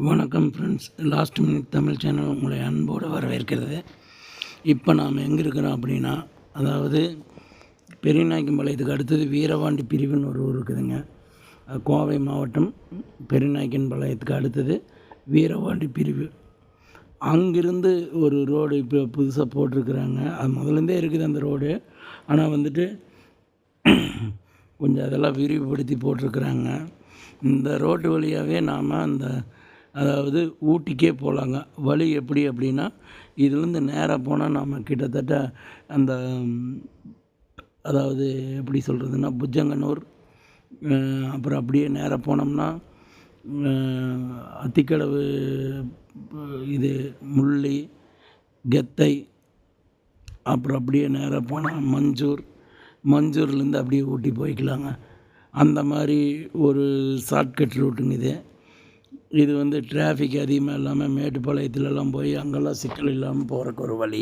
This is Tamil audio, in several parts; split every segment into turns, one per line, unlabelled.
வணக்கம் friends, last minute Tamil channel உங்களை அன்போடு வரவேற்கிறது. இப்போ நாம் எங்கே இருக்கிறோம் அப்படின்னா, அதாவது பெரியநாயக்கன்பாளையத்துக்கு அடுத்தது வீரபாண்டி பிரிவுன்னு ஒரு ஊர் இருக்குதுங்க. கோவை மாவட்டம் பெரியநாயக்கன்பாளையத்துக்கு அடுத்தது வீரபாண்டி பிரிவு. அங்கிருந்து ஒரு ரோடு இப்போ புதுசாக போட்டிருக்குறாங்க. அது முதலேருந்தே இருக்குது அந்த ரோடு. ஆனால் வந்துட்டு கொஞ்சம் அதெல்லாம் விரிவுபடுத்தி போட்டிருக்குறாங்க. இந்த ரோட்டு வழியாகவே நாம் அதாவது ஊட்டிக்கே போகலாங்க. வழி எப்படி அப்படின்னா, இதுலேருந்து நேராக போனால் நாம் கிட்டத்தட்ட அந்த அதாவது எப்படி சொல்கிறதுன்னா, புஜங்கனூர், அப்புறம் அப்படியே நேராக போனோம்னா அத்திக்கடவு, இது முள்ளி, கெத்தை, அப்புறம் அப்படியே நேராக போனால் மஞ்சூர்லேருந்து அப்படியே ஊட்டி போய்க்கலாங்க. அந்த மாதிரி ஒரு ஷார்ட்கட் ரூட்டுங்க இது. இது வந்து டிராஃபிக் அதிகமாக இல்லாமல் மேட்டுப்பாளையத்துலலாம் போய் அங்கெல்லாம் சிக்கல் இல்லாமல் போகிறக்கு ஒரு வழி.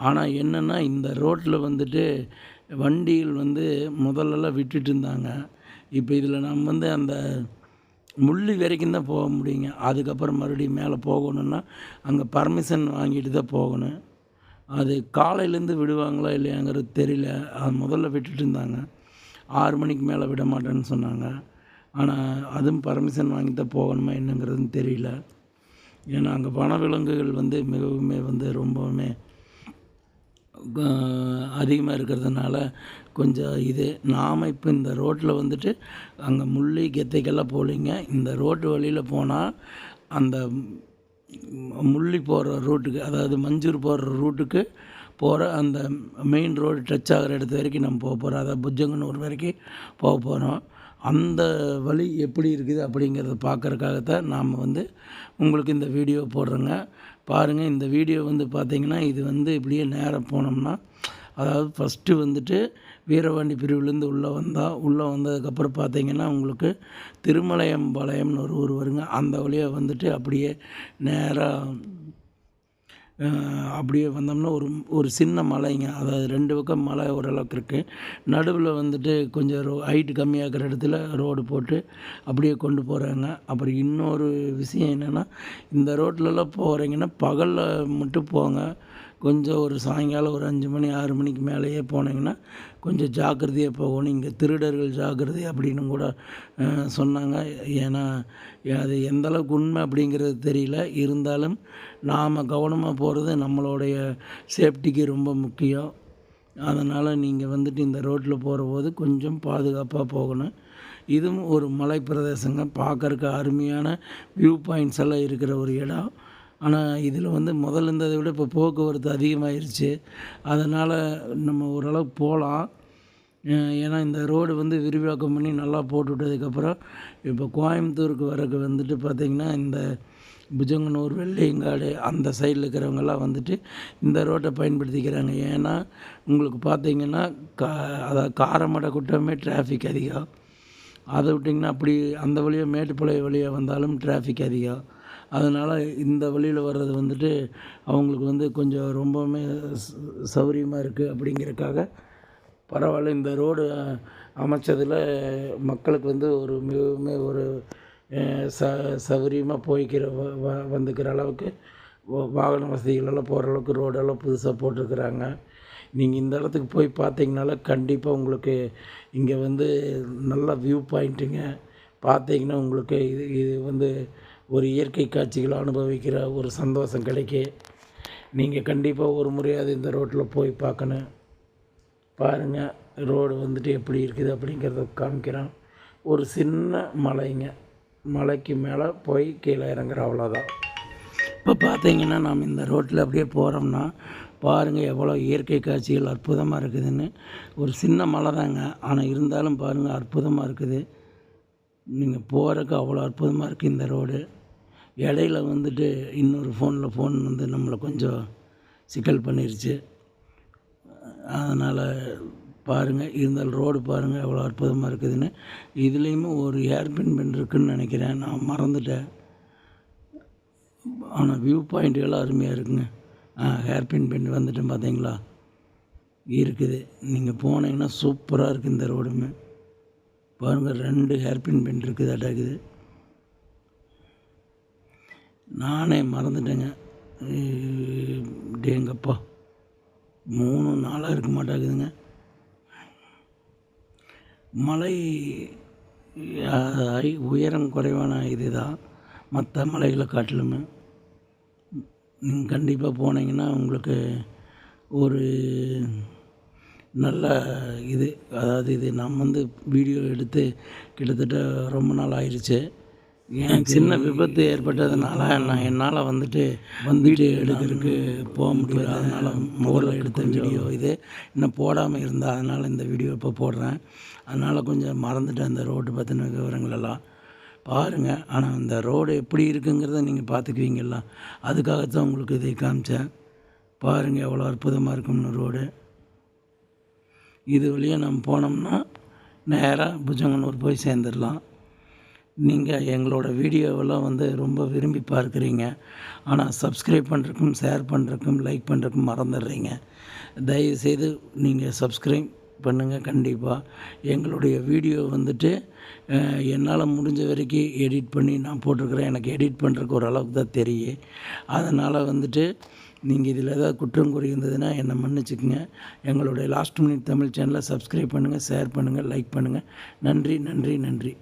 ஆனால் என்னென்னா, இந்த ரோட்டில் வந்துட்டு வண்டிகள் வந்து முதல்லலாம் விட்டுட்டு இருந்தாங்க. இப்போ இதில் நம்ம வந்து அந்த முள்ளி வரைக்கும் தான் போக முடியுங்க. அதுக்கப்புறம் மறுபடியும் மேலே போகணுன்னா அங்கே பர்மிஷன் வாங்கிட்டு தான் போகணும். அது காலையிலேருந்து விடுவாங்களா இல்லையாங்கிறது தெரியல. அது முதல்ல விட்டுட்டு இருந்தாங்க. 6 மணிக்கு மேலே விட மாட்டேன்னு சொன்னாங்க. ஆனால் அதுவும் பர்மிஷன் வாங்கி தான் போகணுமா என்னங்கிறதுன்னு தெரியல. ஏன்னா அங்கே வனவிலங்குகள் வந்து மிகவுமே வந்து ரொம்பவுமே அதிகமாக இருக்கிறதுனால கொஞ்சம் இது நாம் இப்போ இந்த ரோட்டில் வந்துட்டு அங்கே முள்ளி கெத்தைக்கெல்லாம் போகலிங்க. இந்த ரோட்டு வழியில் போனால் அந்த முள்ளி போகிற ரூட்டுக்கு, அதாவது மஞ்சூர் போகிற ரூட்டுக்கு போகிற அந்த மெயின் ரோடு டச் ஆகிற இடத்து வரைக்கும் நம்ம போக போகிறோம். அதாவது புஜங்கனூர் வரைக்கும் போக போகிறோம். அந்த வழி எப்படி இருக்குது அப்படிங்கிறத பார்க்குறக்காகத்தான் நாம் வந்து உங்களுக்கு இந்த வீடியோ போடுறோங்க. பாருங்கள், இந்த வீடியோ வந்து பார்த்திங்கன்னா, இது வந்து இப்படியே நேராக போனோம்னா, அதாவது ஃபஸ்ட்டு வந்துட்டு வீரபாண்டி பிரிவுலேருந்து உள்ளே வந்ததுக்கப்புறம் பார்த்திங்கன்னா உங்களுக்கு திருமலையம்பாளையம்னு ஒரு ஊர் வருங்க. அந்த வழியாக வந்துட்டு அப்படியே நேராக அப்படியே வந்தோம்னா ஒரு சின்ன மலைங்க. அதாவது 2 பக்கம் மலை ஓரளவுக்கு இருக்குது. நடுவில் வந்துட்டு கொஞ்சம் ஹைட்டு கம்மியாக இருக்கிற இடத்துல ரோடு போட்டு அப்படியே கொண்டு போகிறாங்க. அப்புறம் இன்னொரு விஷயம் என்னென்னா, இந்த ரோட்லலாம் போகிறீங்கன்னா பகலில் மட்டும் போங்க. கொஞ்சம் ஒரு சாயங்காலம் ஒரு 5 மணி 6 மணிக்கு மேலேயே போனீங்கன்னா கொஞ்சம் ஜாக்கிரதையாக போகணும். இங்கே திருடர்கள் ஜாக்கிரதை அப்படின்னு கூட சொன்னாங்க. ஏன்னா அது எந்தளவுக்கு உண்மை அப்படிங்கிறது தெரியல. இருந்தாலும் நாம் கவனமாக போகிறது நம்மளுடைய சேஃப்டிக்கு ரொம்ப முக்கியம். அதனால் நீங்கள் வந்துட்டு இந்த ரோட்டில் போகிறபோது கொஞ்சம் பாதுகாப்பாக போகணும். இதுவும் ஒரு மலை பிரதேசங்க. பார்க்குறக்கு அருமையான வியூ பாயிண்ட்ஸ் எல்லாம் இருக்கிற ஒரு இடம். ஆனால் இதில் வந்து முதல்ல இருந்ததை விட இப்போ போக்குவரத்து அதிகமாகிருச்சு. அதனால் நம்ம ஓரளவுக்கு போகலாம். ஏன்னா இந்த ரோடு வந்து விரிவாக்கம் பண்ணி நல்லா போட்டு விட்டதுக்கப்புறம் இப்போ கோயம்புத்தூருக்கு வரக்கு வந்துட்டு பார்த்திங்கன்னா, இந்த புஜங்கனூர், வெள்ளையங்காடு அந்த சைடில் இருக்கிறவங்கெல்லாம் வந்துட்டு இந்த ரோட்டை பயன்படுத்திக்கிறாங்க. ஏன்னா உங்களுக்கு பார்த்திங்கன்னா அதாவது காரமடை குட்டமே டிராஃபிக் அதிகம். அதை விட்டிங்கன்னா அப்படி அந்த வழியாக மேட்டுப்பாளையம் வழியாக வந்தாலும் டிராஃபிக் அதிகம். அதனால் இந்த வழியில் வர்றது வந்துட்டு அவங்களுக்கு வந்து கொஞ்சம் ரொம்பவுமே சௌகரியமாக இருக்குது. அப்படிங்கிறதுக்காக பரவாயில்ல, இந்த ரோடு அமைச்சதில் மக்களுக்கு வந்து ஒரு மிகவும் ஒரு சௌகரியமாக போய்க்கிற வந்துக்கிற அளவுக்கு வாகன வசதிகளெல்லாம் போகிற அளவுக்கு ரோடெல்லாம் புதுசாக போட்டிருக்குறாங்க. நீங்கள் இந்த இடத்துக்கு போய் பார்த்தீங்கனால கண்டிப்பாக உங்களுக்கு இங்கே வந்து நல்ல வியூ பாயிண்ட்டுங்க. பார்த்தீங்கன்னா உங்களுக்கு இது வந்து ஒரு இயற்கை காட்சிகளை அனுபவிக்கிற ஒரு சந்தோஷம் கிடைக்கி. நீங்கள் கண்டிப்பாக ஒரு முறையாவது இந்த ரோட்டில் போய் பார்க்கணும். பாருங்கள், ரோடு வந்துட்டு எப்படி இருக்குது அப்படிங்கிறத காமிக்கிறேன். ஒரு சின்ன மலைங்க, மலைக்கு மேலே போய் கீழே இறங்குற அவ்வளோதான். இப்போ பார்த்தீங்கன்னா நாம் இந்த ரோட்டில் அப்படியே போகிறோம்னா பாருங்கள் எவ்வளோ இயற்கை காட்சிகள் அற்புதமாக இருக்குதுன்னு. ஒரு சின்ன மலை தாங்க, ஆனால் இருந்தாலும் பாருங்கள் அற்புதமாக இருக்குது. நீங்கள் போகிறக்கு அவ்வளோ அற்புதமாக இருக்குது இந்த ரோடு. இடையில வந்துட்டு இன்னொரு ஃபோன் வந்து நம்மளை கொஞ்சம் சிக்கல் பண்ணிருச்சு. அதனால் பாருங்கள், இருந்தாலும் ரோடு பாருங்கள் எவ்வளோ அற்புதமாக இருக்குதுன்னு. இதுலேயுமே ஒரு ஹேர்பின் பெண்ட் இருக்குதுன்னு நினைக்கிறேன், நான் மறந்துட்டேன். ஆனால் வியூ பாயிண்ட்டுகள்லாம் அருமையாக இருக்குங்க. ஹேர்பின் பெண்ட் வந்துட்டு பார்த்தீங்களா இருக்குது. நீங்கள் போனீங்கன்னா சூப்பராக இருக்குது இந்த ரோடுமே. பாருங்கள், 2 ஹேர்பின் பெண்ட் இருக்குது, அட்டாக்குது. நானே மறந்துட்டேங்க. டேங்கப்பா 3 நாளாக இருக்க மாட்டேங்குதுங்க. மலை உயரம் குறைவான இதுதான் மற்ற மலைகளை காட்டிலுமே. நீங்கள் கண்டிப்பாக போனீங்கன்னா உங்களுக்கு ஒரு நல்ல இது, அதாவது இது நான் வந்து வீடியோ எடுத்து கிட்டத்தட்ட ரொம்ப நாள் ஆயிடுச்சு. எனக்கு சின்ன விபத்து ஏற்பட்டதுனால என்னால் வந்துட்டு வீடியோ எடுக்கிறதுக்கு போக முடியல. அதனால் முதல்ல எடுத்த வீடியோ இது இன்னும் போடாமல் இருந்தால் அதனால் இந்த வீடியோ இப்போ போடுறேன். அதனால் கொஞ்சம் மறந்துட்டேன் அந்த ரோடு பற்றின விவரங்களெல்லாம் பாருங்கள். ஆனால் அந்த ரோடு எப்படி இருக்குங்கிறத நீங்கள் பார்த்துக்குவீங்களா, அதுக்காகத்தான் உங்களுக்கு இதை காமிச்சேன். பாருங்கள் எவ்வளோ அற்புதமாக இருக்கும்னு ரோடு. இது வழியாக நம்ம போனோம்னா நேராக புஜங்கனூர் போய் சேர்ந்துடலாம். நீங்கள் எங்களோட வீடியோவெல்லாம் வந்து ரொம்ப விரும்பி பார்க்குறீங்க, ஆனால் சப்ஸ்கிரைப் பண்ணுறதுக்கும் ஷேர் பண்ணுறதுக்கும் லைக் பண்ணுறதுக்கும் மறந்துடுறீங்க. தயவுசெய்து நீங்கள் சப்ஸ்கிரைப் பண்ணுங்கள். கண்டிப்பாக எங்களுடைய வீடியோ வந்துட்டு என்னால் முடிஞ்ச வரைக்கும் எடிட் பண்ணி நான் போட்டிருக்கிறேன். எனக்கு எடிட் பண்ணுறதுக்கு ஓரளவுக்கு தான் தெரியும். அதனால் வந்துட்டு நீங்கள் இதில் ஏதாவது குற்றம் குறை இருந்ததுன்னா என்னை மன்னிச்சுக்குங்க. எங்களுடைய லாஸ்ட் மினிட் தமிழ் சேனலை சப்ஸ்கிரைப் பண்ணுங்கள், ஷேர் பண்ணுங்கள், லைக் பண்ணுங்கள். நன்றி நன்றி நன்றி.